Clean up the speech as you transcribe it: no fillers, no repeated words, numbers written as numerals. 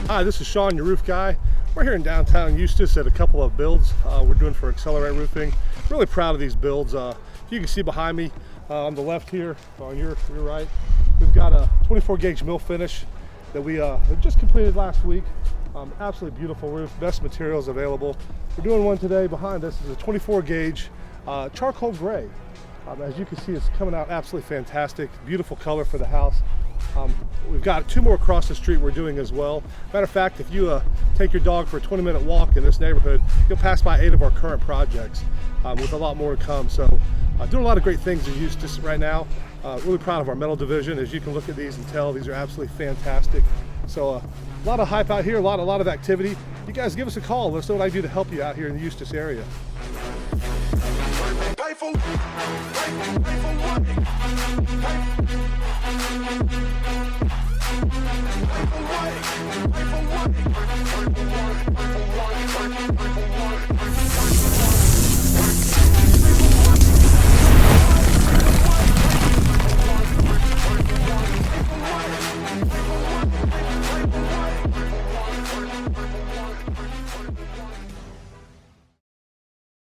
Hi, this is Sean, your roof guy. We're here in downtown Eustis at a couple of builds we're doing for XLR8 Roofing. Really proud of these builds. You can see behind me on the left here, on your right, we've got a 24 gauge mill finish that we just completed last week. Absolutely beautiful roof, best materials available. We're doing one today. Behind us is a 24 gauge charcoal gray. As you can see, it's coming out absolutely fantastic. Beautiful color for the house. We've got two more across the street we're doing as well. Matter of fact, if you take your dog for a 20-minute walk in this neighborhood, you'll pass by 8 of our current projects with a lot more to come. So doing a lot of great things in Eustis right now. Really proud of our metal division. As you can look at these and tell, these are absolutely fantastic. So a lot of hype out here, a lot of activity. You guys give us a call. Let us know what I can do to help you out here in the Eustis area. Pay for